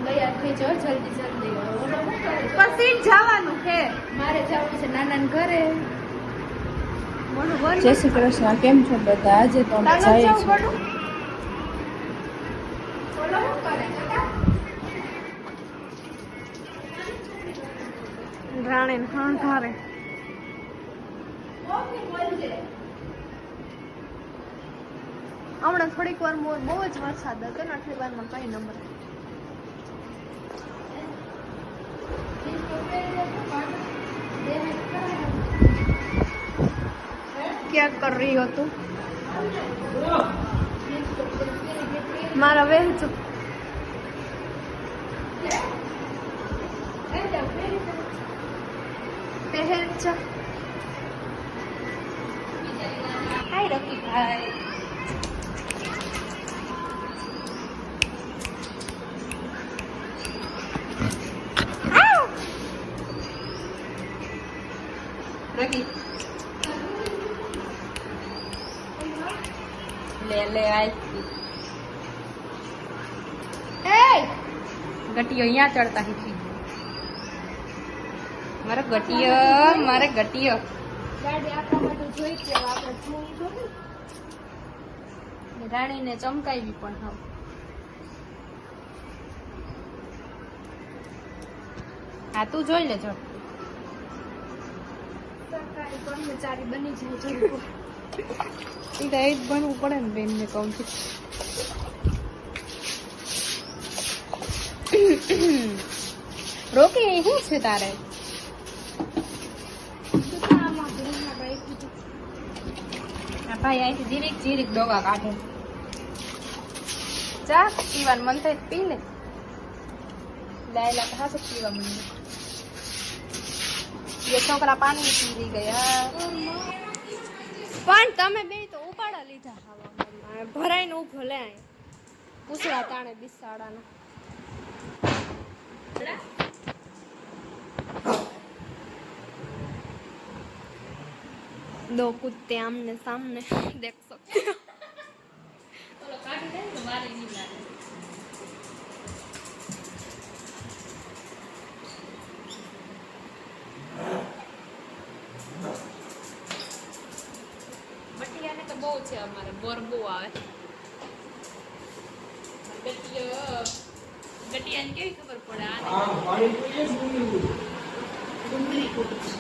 તૈયાર થઈ જાઓ જલ્દી જલ્દી. પછી જવાનું છે મારે જવું છે નાના ઘરે. જય શ્રી કૃષ્ણ. કેમ છો બધા? આજે તો અમે જઈએ છીએ રાણી ને હંધારે. હમણાં થોડીક વાર બહુ જ વરસાદ હતો ને આટલી વારમાં કઈ નંબર क्या कर रही हो तू? मारा वेह चुप. पहन चा. हाय रॉकी भाई. रॉकी ले ले आई गटियो यहाँ चढ़ता ही थी मारे गटियो ગાડી આપવા માટે જોઈ કે આપણે જોઈ જોઈ રાણીને ચમકાવી પણ હાવ. હા તું જોઈ લેજો. સરકારી કર્મચારી બની જાય જરૂર. એ તો એ જ ભણવું પડે ને બેન ને કહું છું. રોકી શું છે તારે? હા ભાઈ અહીંથી જીરીક જીરીક ડોગા કાઢે. ચા પીવાનું મન થાય પી લે. લાયલા તો હાથ પીવા મને. ये છોકરા પાણી પી ગયા. પણ તમે બે તો ઉપાડા લીધા ખાવા ભરાઈને ઉભો લે આય પૂછડા તાણે બિસાડાના. दो कुत्ते आमने सामने देख सकते हो. બટિયાને તો બહુ છે અમારે બોર બહુ આવે. ગટિયાને કેવી ખબર પડે? ડુંગળી કૂટી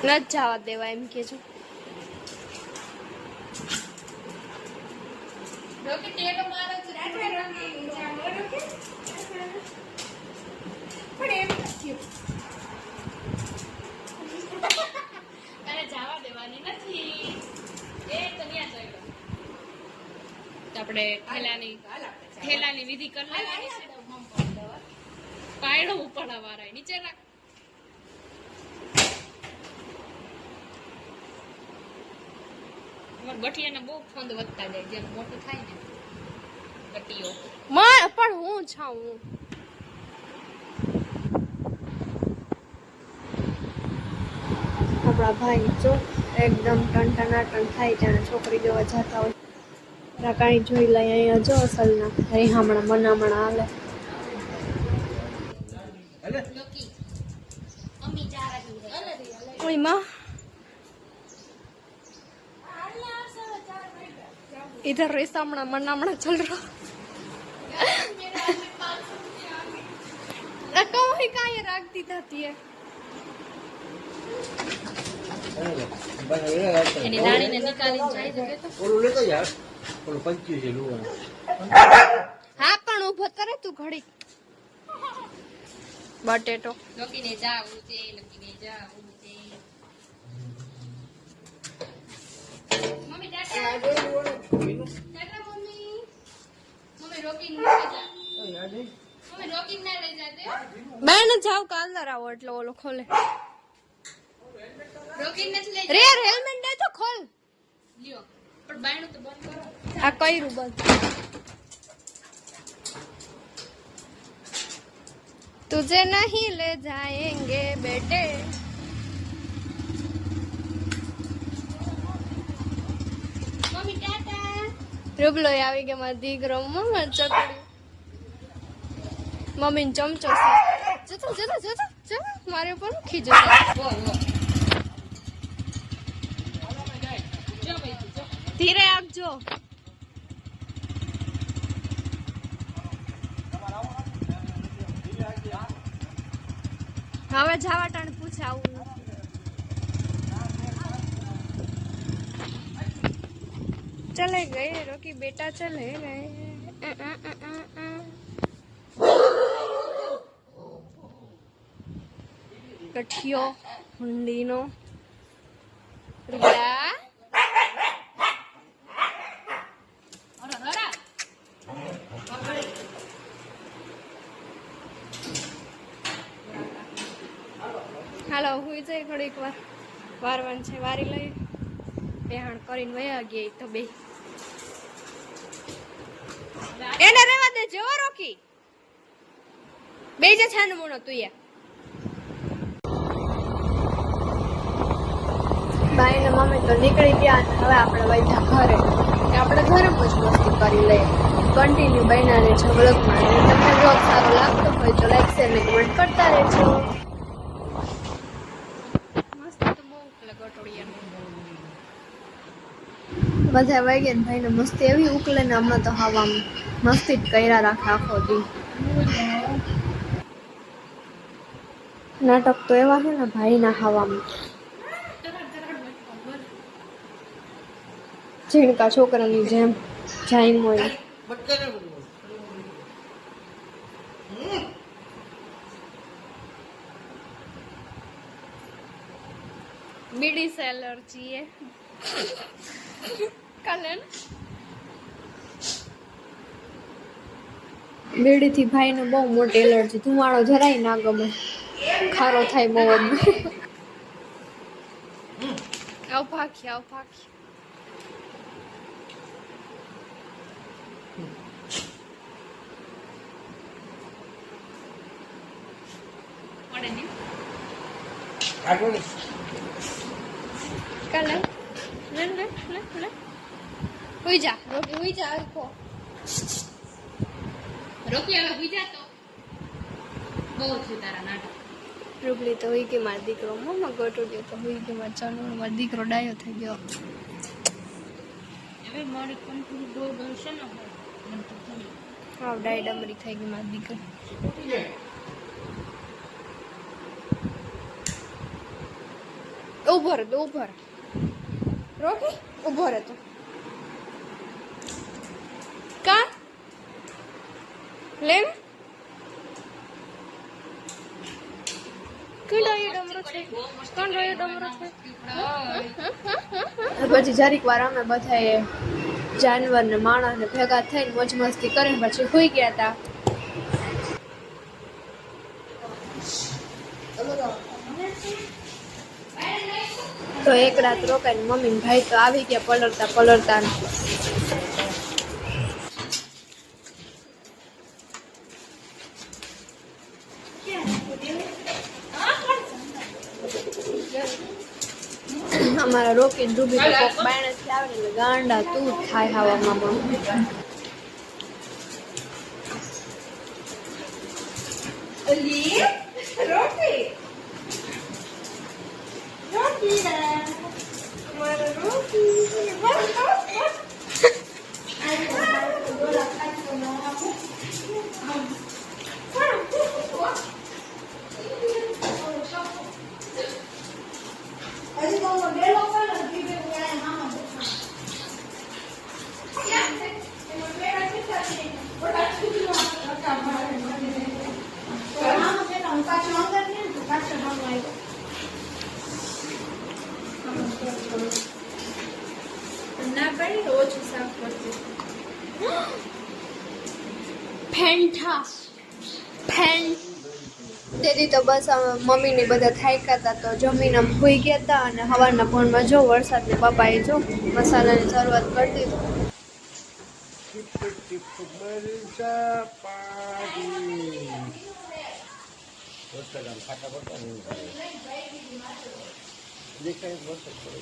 ન જવા દેવા એમ કે છો. જવા દેવાની નથી. આપણે થેલાની વિધિ કરી લેવાની છે. પાયડો ઉપાડા વાળા નીચે રાખ. ગઠિયાને બહુ ફંદ વધતા જાય જેમ મોટું થાય ને ગટીઓ. પણ હું છાઉં આપણા ભાઈ જો એકદમ ટનટનાટન થાય જાણે છોકરી જોવા જતા હોય. કાંઈ જોઈ લઈ અહીંયા જો અસલના હમણાં મનામણા હાલે. इधर रेसामणा मनामणा चल रहा. कहीं का ये राख दी थी है એની રાણીને નીકાળીને જાય છે તો ઓલું લેતો યાર ઓલું 25 છે લુવા. હા પણ ઊભો કરે તું ઘડી. બટેટો લોકીને જાવું છે મમ્મી ટાટા મમ્મી રોકીને લઈ જા. મમ્મી રોકીને ના લઈ જાતે બેન જાવ કાલર આવો એટલે ઓલો ખોલે. રોકીને જ લઈ રે હેલ્મેટ દે તો ખોલ લ્યો. પણ બાયણું તો બંધ કરો. આ કઈરું બંધ. तुझे नहीं ले जाएंगे बेटे. મમ્મી ટાટા. રૂબલો આવી ગયા મારા દીકરો મમ્મા ચકડી. મમ્મીને ચમચો છે. જતો જતો જતો જતો મારે ઉપર ખીજો. ધીરે આપજો. હવે જવા ટાણ પૂછે આવું चले गए रोकी बेटा चले गए. કઠિયો હુંડીનો રૂબલા હાલો હુઈ જાય ઘડીક વાર વારવાન છે વારી લઈ બેહાણ કરીને વયા ગયા તો બે એને રેવા દે જો રોકી બે જે છાન મોણો તું યા બાઈ ને મમ્મી તો નીકળી ગયા ને હવે આપણે વૈધા ઘરે આપણે ઘરે મોજ મસ્તી કરી લઈએ કન્ટિન્યુ બન્યા ને છો બ્લોગમાં તમને બ્લોગ સારો લાગતો હોય તો લાઈક શેર ને કમેન્ટ કરતા રહેજો મસ્ત તો બહુ ગટોડિયા બધા વાગ્યા ને ભાઈને મસ્તી એવી ઉકલે ને અમે તો હવામાં મસ્તી જ કર્યા રાખે આખો દી નાટક તો એવા છે ને ભાઈના હવામાં ઝીણકા છોકરાની જેમ જાઈમ હોય બીડી સે એલર્જી है કલન બીડી થી ભાઈને બહુ મોટી એલર્જી ધુમાડો જરાય ના ગમે ખારો થાય બહુ આવ ભાખી કલન લે હુઈ જા રોકી હુઈ જા આખો રોકી હવે હુઈ જા તો બહુ છે તારા નાટક રૂબલી તો હુઈ ગઈ મારો દીકરો મમ્મા ગોટો ગયો તો હુઈ ગઈ મારો ચાનો મારો દીકરો ડાયો થઈ ગયો હવે મારી કંપની દો છે ને મને તો થઈ હા ડાય ડમરી થઈ ગઈ મારો દીકરો ઉભો રહે રોકી ઉભો રહે તો કા લે પછી જરીક વાર અમે બધા જાનવર ને માણસ ને ભેગા થઈને મોજ મસ્તી કરીને પછી સુઈ ગયા હતા તો એક રાત રોકાઈને મમ્મી ને ભાઈ તો આવી ગયા પલળતા અમારા રોકી ડૂબી તો કોક બાયણેથી આવે ને ગાંડા તું થાય હવામાં ના પડી ઓછું સાફ કરતી તેથી તો બસ મમ્મી ને બધા થાક્યા હતા તો જમીને હોઈ ગયા હતા અને હવારના ભોરમાં જો વરસાદ ને પપ્પાએ જો મસાલાની શરૂઆત કરી દીધું વરસાદ આમ ખાટા પડતા ને એવું થાય. દેખાય વરસાદ પડે.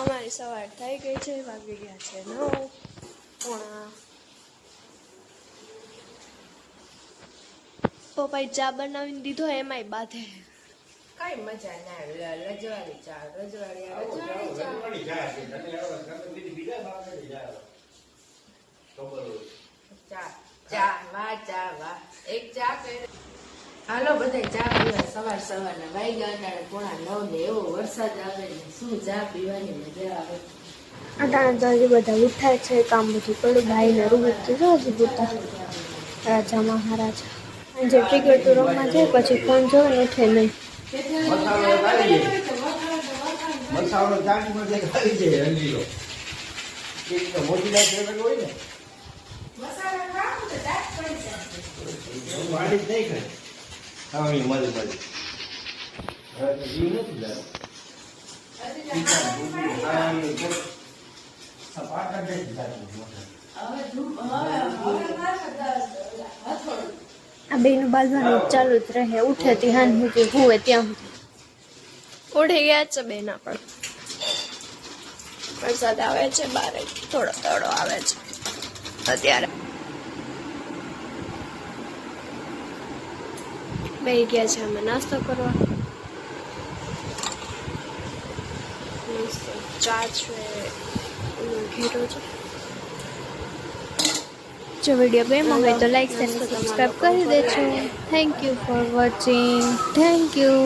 અમારી સવાર થઈ ગઈ છે, વાગી ગયા છે 9:30. પપ્પાએ ચા બનાવીને દીધો એમાંય બાધે. કઈ મજા ના આવે રજવાડી ચા રજવાડી ચા રજવાડી જાય છે. તમે બીજા બાપને જાય. ખબર હોય. ચા વાહ એક ચા કરે. હાલો બધા ચા પીવા સવારના વાગ્યા અટાણે 9:30 ને એવો વરસાદ આવે ને શું ચા પીવાની મજા આવે. અટાણે તો હજી બધા ઉઠાય છે, કામ બધું પડ્યું. ભાઈને રૂબરૂ તો જો હજી પૂરતા રાજા મહારાજા જે ક્રિકેટ રમવા જાય પછી ફોન જોવે ને ઉઠે નહીં. મસાલો ચાટમાં જે ખાવી જાય રંગીલો એક તો મોટી દાળ ફેવરેટ હોય ને મસાલા ખાવ તો દાંત પડી જાય. વાડી જ નહીં ખાય ખાવાની મજા પડે. હવે તો જીવ નથી લાવ પાટા દે આ બેનું બાંધવાનું ચાલુ જ રહે. ઉઠે ત્યાં સુધી હુવે ત્યાં સુધી. ઉઠી ગયા છે બેના પણ. વરસાદ આવે છે, બારે થોડો થોડો આવે છે અત્યારે. બેસી ગયા છે અમે નાસ્તો કરવા. ચા છે, ઘેરો છે. જો વિડીયો ગમ્યો હોય તો લાઈક અને સબસ્ક્રાઈબ કરી દેજો. Thank you for watching. Thank you.